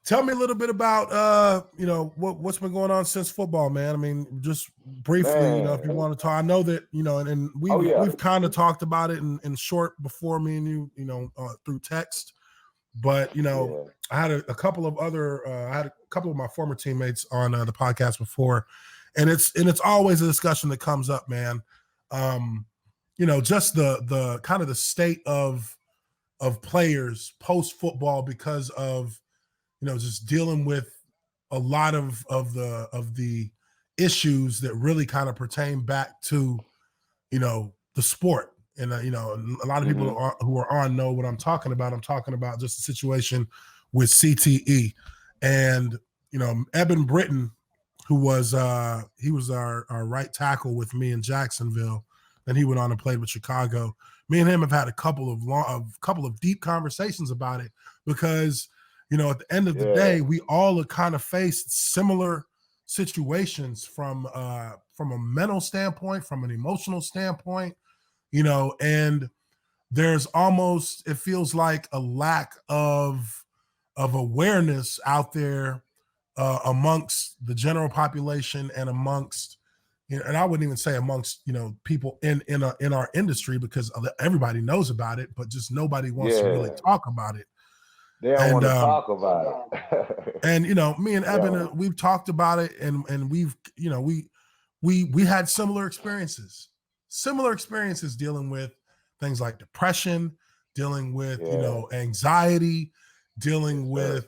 Tell me a little bit about what's been going on since football, man. I mean, just briefly, if you want to talk. I know that and we've kind of talked about it in short before, me and you, through text. But I had a couple of my former teammates on the podcast before, and it's always a discussion that comes up, man. Just the kind of the state of players post football because of just dealing with a lot of the issues that really kind of pertain back to the sport. And a lot of people who are on know what I'm talking about. I'm talking about just the situation with CTE, and Eben Britton, who was he was our right tackle with me in Jacksonville. Then he went on and played with Chicago. Me and him have had a couple of deep conversations about it, because at the end of the day, we all have kind of faced similar situations from a mental standpoint, from an emotional standpoint, and there's almost, it feels like a lack of awareness out there amongst the general population and amongst, and I wouldn't even say amongst, people in our industry, because everybody knows about it, but just nobody wants to really talk about it. They don't want to talk about it. And me and Eben, we've talked about it, and we've we had similar experiences dealing with things like depression, dealing with anxiety, dealing with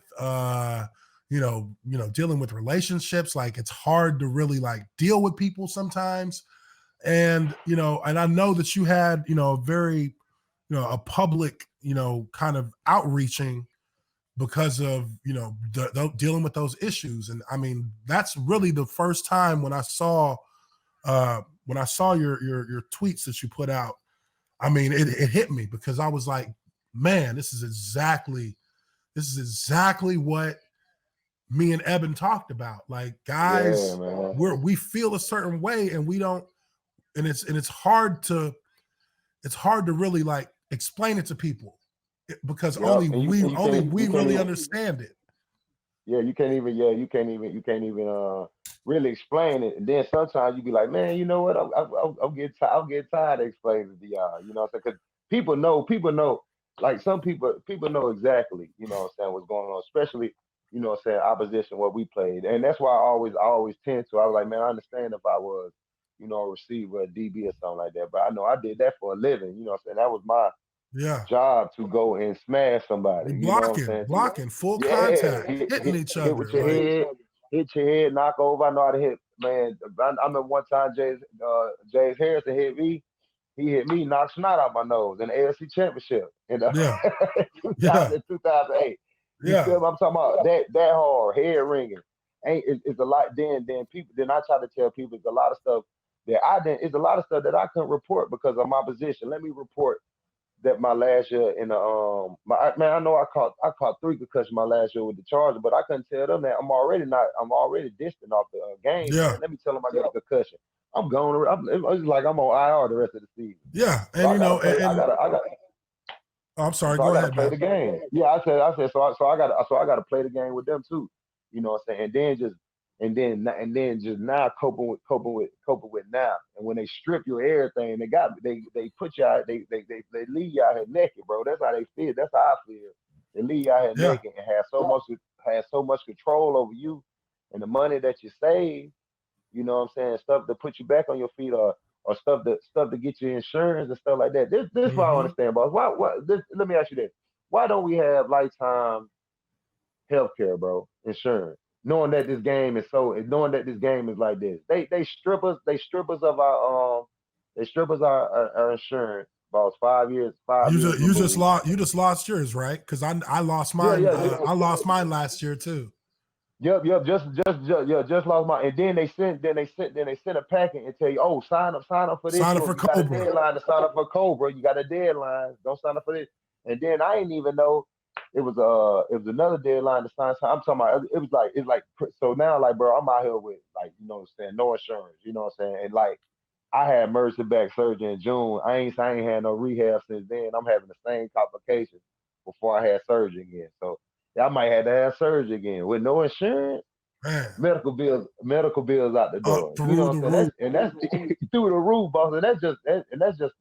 dealing with relationships. Like, it's hard to really deal with people sometimes, and and I know that you had a very a public kind of outreaching because of dealing with those issues. And I mean, that's really the first time when I saw your tweets that you put out. I mean, it hit me, because I was like, man, this is exactly what me and Eben talked about. Like, guys, we feel a certain way, and we don't, and it's hard to really explain it to people, because only we really understand it. Yeah, you can't even really explain it. And then sometimes you be like, man, you know what? I'll get tired of explaining it to y'all. You know what I'm saying? Because people know, like, some people know exactly, what's going on, especially, opposition, what we played. And that's why I always tend to, I was like, man, I understand if I was, a receiver, a DB or something like that. But I know I did that for a living, that was my job, to go and smash somebody. Blocking, full contact, hitting each other. Hit with your head, hit your head, knock over. I know how to hit, man. I remember one time James Harrison hit me. He hit me, knocked snot out my nose in the AFC Championship in 2008. You feel what I'm talking about? That hard, head ringing. It's a lot. Then I try to tell people, it's a lot of stuff that I couldn't report because of my position. Let me report that my last year in the I know I caught 3 concussions my last year with the Chargers, but I couldn't tell them that I'm already distant off the game. Yeah. Man. Let me tell them I got a concussion. I'm going. It's like I'm on IR the rest of the season. Yeah, and I'm sorry. So go I ahead. Play the game. Yeah, I said. So I got to play the game with them too. You know what I'm saying? And then just now coping with now. And when they strip you of everything, they put you out. They leave you out here naked, bro. That's how they feel. That's how I feel. They leave you out here naked and have so much control over you and the money that you save. You know what I'm saying? Stuff to put you back on your feet, or stuff to get you insurance and stuff like that. This is what I understand, boss. Let me ask you this: why don't we have lifetime healthcare, bro? Insurance, knowing that this game is like this. They strip us of our insurance, boss. 5 years. You just lost yours, right? Because I lost mine. I lost mine last year too. Yep. Just lost my. And then they sent a packet and tell you, oh, sign up for this. Sign up for Cobra. Got a deadline to sign up for Cobra. You got a deadline. Don't sign up for this. And then I didn't even know it was another deadline to sign. I'm talking about it's like so now, like, bro, I'm out here with, like, you know what I'm saying, no insurance. You know what I'm saying, and like I had emergency back surgery in June. I ain't had no rehab since then. I'm having the same complications before I had surgery again. So I might have to have surgery again with no insurance. Man, Medical bills out the up door. You through know the what I'm saying? roof. That's through the roof, boss. And that's just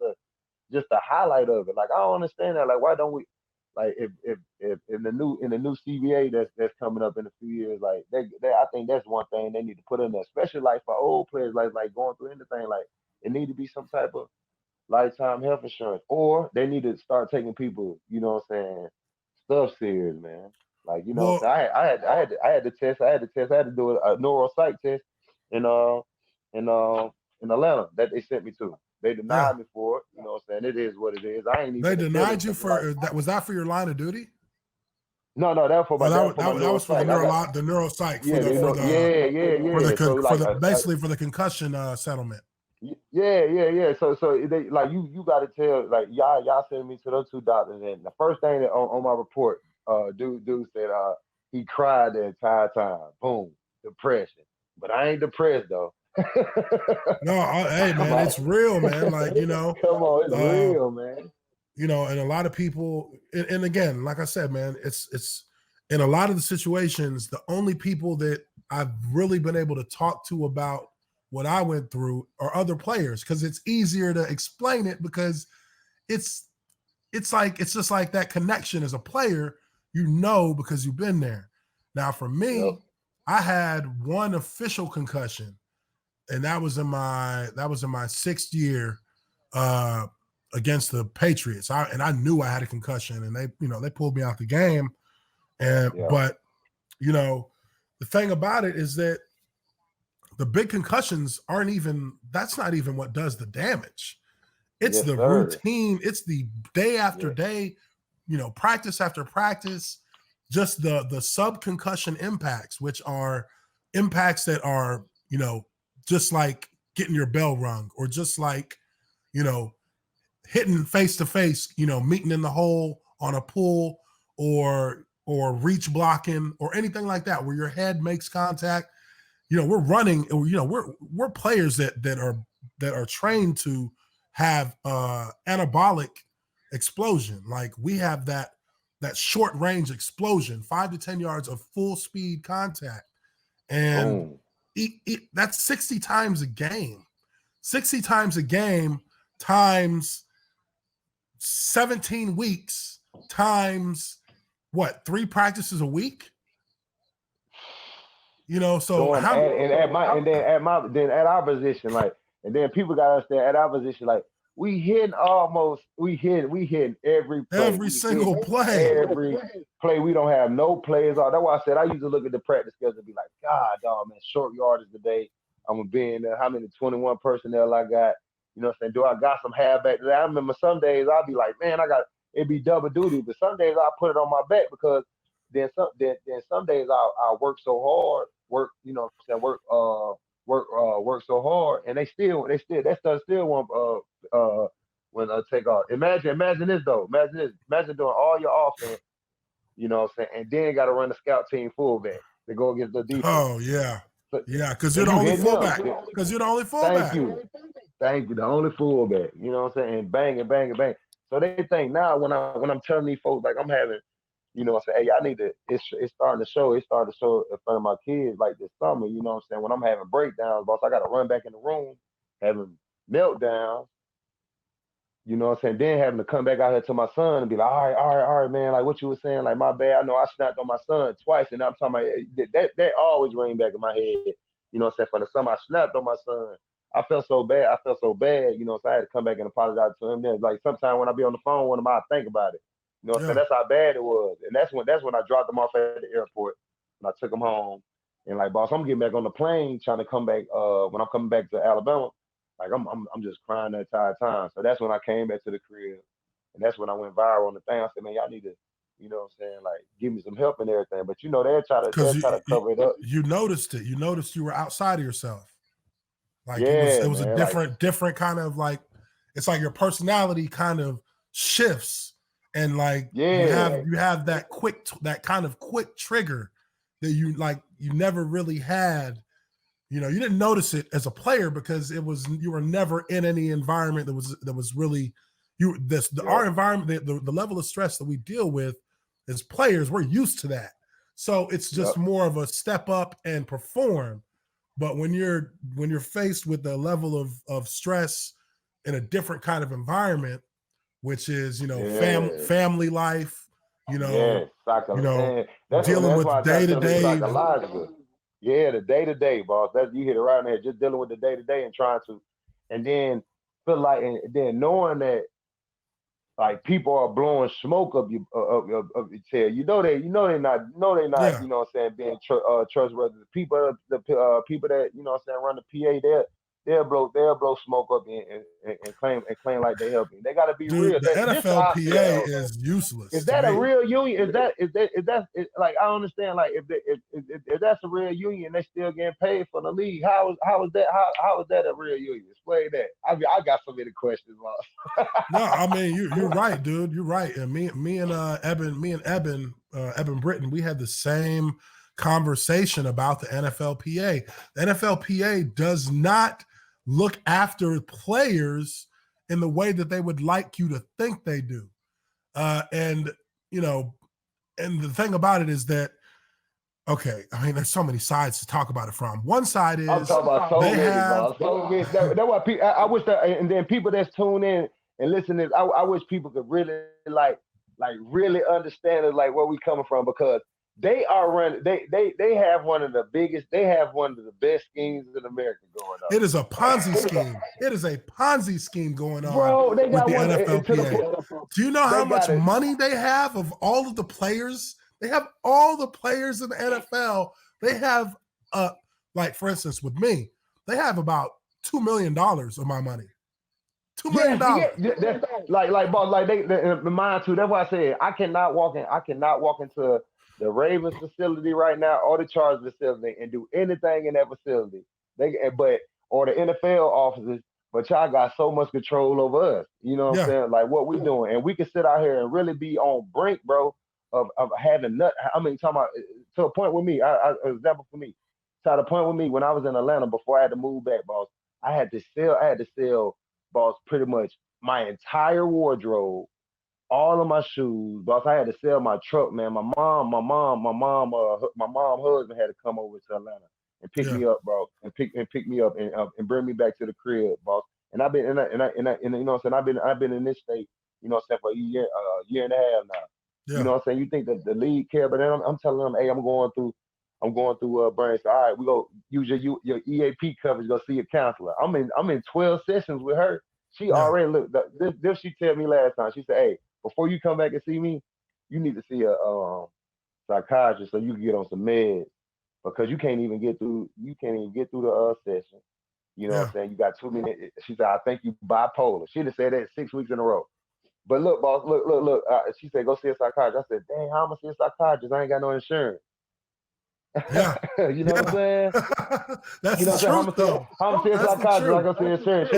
the highlight of it. Like I don't understand that. Like why don't we like if in the new CBA that's coming up in a few years, like I think that's one thing they need to put in there, especially like for old players, like going through anything, like it need to be some type of lifetime health insurance, or they need to start taking people, you know what I'm saying, stuff serious, man. Like you know, what Well, I'm saying I had to do a neuropsych test in in uh in Atlanta that they sent me to. They yeah. denied me for it. You know what I'm saying? It is what it is. I ain't They even denied attended you to like for that. Was that for your line of duty? no, Oh, that was for my that was for neuropsych. I got the neuropsych yeah, they know yeah. So like basically for the concussion settlement. Yeah. So they like you got to tell like y'all send me to those two doctors, and the first thing that on my report, dude said he cried the entire time. Boom, depression. But I ain't depressed though. No, hey man, it's real, man. Like Come on, it's uh, real, man. and a lot of people, and again, like I said, man, it's in a lot of the situations, the only people that I've really been able to talk to about what I went through are other players because it's easier to explain it because it's it's just like that connection as a player, because you've been there. Now for Yep. me, I had one official concussion, and that was in my 6th year against the Patriots. I knew I had a concussion, and they pulled me out the game. And Yeah. but the thing about it is that the big concussions that's not even what does the damage. It's Yes, the sir. routine. It's the day after Yeah. day, practice after practice, just the sub concussion impacts, which are impacts that are, just like getting your bell rung or just like, you know, hitting face to face, meeting in the hole on a pull or reach blocking or anything like that, where your head makes contact. We're running, we're players that are trained to have anabolic explosion. Like we have that short range explosion, 5 to 10 yards of full speed contact. And Boom. that's 60 times a game. 60 times a game times 17 weeks times what, 3 practices a week? So Going how then at our position, like, and then people got to understand at our position, like we hitting every play. every We hit single play. every play. We don't have no players off. That's why I said I used to look at the practice schedule and be like, God, dog, man, short yardage today. I'm gonna be in there. How many 21 personnel I got? You know what I'm saying? Do I got some halfback today? I remember some days I'll be like, man, it'd be double duty, but some days I'll put it on my back because then some days I'll work so hard, work so hard, and that stuff still won't when take off. Imagine this though. Imagine doing all your offense, you know what I'm saying, and then got to run the scout team fullback to go against the defense. Oh yeah. So, Yeah, because you're and the you only hitting them. fullback. Because you're the only Thank fullback. you. Thank you. The only fullback. You know what I'm saying? And bang and bang and bang. So they think now when I'm telling these folks like I'm having, you know what I'm saying, hey, I need to it's starting to show. It's starting to show in front of my kids like this summer, you know what I'm saying? When I'm having breakdowns, boss, I gotta run back in the room, having meltdowns, you know what I'm saying? Then having to come back out here to my son and be like, all right, man, like what you were saying, like my bad. I know I snapped on my son twice, and I'm talking about that always ring back in my head. You know what I'm saying? For the summer I snapped on my son. I felt so bad. You know, so I had to come back and apologize to him. Then, like sometimes when I be on the phone with him, I think about it. You know what I'm saying? Yeah. That's how bad it was. And that's when I dropped him off at the airport and I took him home. And like, boss, I'm getting back on the plane trying to come back when I'm coming back to Alabama. Like I'm just crying the entire time. So that's when I came back to the crib, and that's when I went viral on the thing. I said, man, y'all need to, you know what I'm saying, like give me some help and everything. But you know they'll Because try to cover it up. you noticed it. You noticed you were outside of yourself. Like it Yeah, was a man. Like different kind of like, it's like your personality kind of shifts, and like yeah, you have that kind of quick trigger that you never really had You know, you didn't notice it as a player because you were never in any environment that was really our environment, the level of stress that we deal with as players, we're used to that. So it's just more of a step up and perform. But when you're faced with the level of stress in a different kind of environment, which is, family life, dealing with day-to-day. Psychological. Yeah, the day-to-day, boss. You hit it right there. Just dealing with the day-to-day and trying to, and then feel like, and then knowing that, like, people are blowing smoke up your tail. They're not, Yeah. you know what I'm saying, being trustworthy. The people that, you know what I'm saying, run the PA, they'll blow smoke up and claim like they helping. They gotta be real. The NFLPA is useless. Is that a real union? Is that like, I understand, like, if that's a real union, they still getting paid for the league. How is that a real union? Explain that. I got so many questions, boss. No, I mean, you're right, dude. You're right. And me and Eben Britton, we had the same conversation about the NFLPA. The NFLPA does not look after players in the way that they would like you to think they do. And the thing about it is that, okay, I mean, there's so many sides to talk about it from. One side is I'm talking about so many. That's why people, I wish that, and then people that's tuned in and listening, I wish people could really like really understand it, like, where we coming from, because they are running. They have one of the best schemes in America going on. It is a Ponzi scheme. It is a Ponzi scheme going on, bro. They got with the one NFLPA. Do you know how much money they have of all of the players? They have all the players in the NFL. They have, like, for instance, with me, they have about $2 million of my money. $2 million. That's boss, like they mine too. That's why I said I cannot walk into the Ravens facility right now or the Chargers facility and do anything in that facility. Or the NFL offices, but y'all got so much control over us. You know what I'm saying? Like, what we doing, and we can sit out here and really be on brink, bro, of having talking about, to a point with me. Example for me, to the point with me when I was in Atlanta before I had to move back, boss. I had to sell, boss, pretty much my entire wardrobe, all of my shoes, boss. I had to sell my truck, man. My mom husband had to come over to Atlanta and pick me up, bro, and pick me up and bring me back to the crib, boss. And I've been you know what I'm saying, I've been in this state, you know what I'm saying, for a year and a half now. Yeah. You know what I'm saying? You think that the league care, but then I'm telling them, hey, I'm going through brain. So, all right, we go use your EAP coverage, go see a counselor. I'm in 12 sessions with her. She already looked. This she told me last time. She said, hey, before you come back and see me, you need to see a psychiatrist so you can get on some meds, because you can't even get through the session. You know what I'm saying? You got 2 minutes. She said, I think you bipolar. She'd have said that 6 weeks in a row. But look, boss, look. She said, go see a psychiatrist. I said, dang, how am I see a psychiatrist? I ain't got no insurance. Yeah. You know what I'm saying? That's the truth, though. How am I see a psychiatrist? I go see insurance.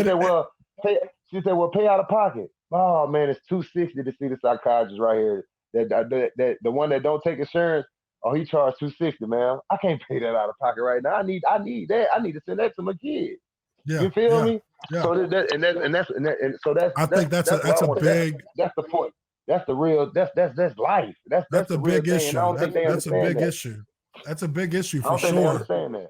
She said, well, pay out of pocket. Oh, man, it's $260 to see the psychiatrist right here. That the one that don't take insurance, he charged $260, man. I can't pay that out of pocket right now. I need that. I need to send that to my kid. Yeah, you feel me? Yeah. So that's a big. That's the point. That's the real. That's life. That's a big issue. That's a big issue. That's a big issue for sure. They understand that.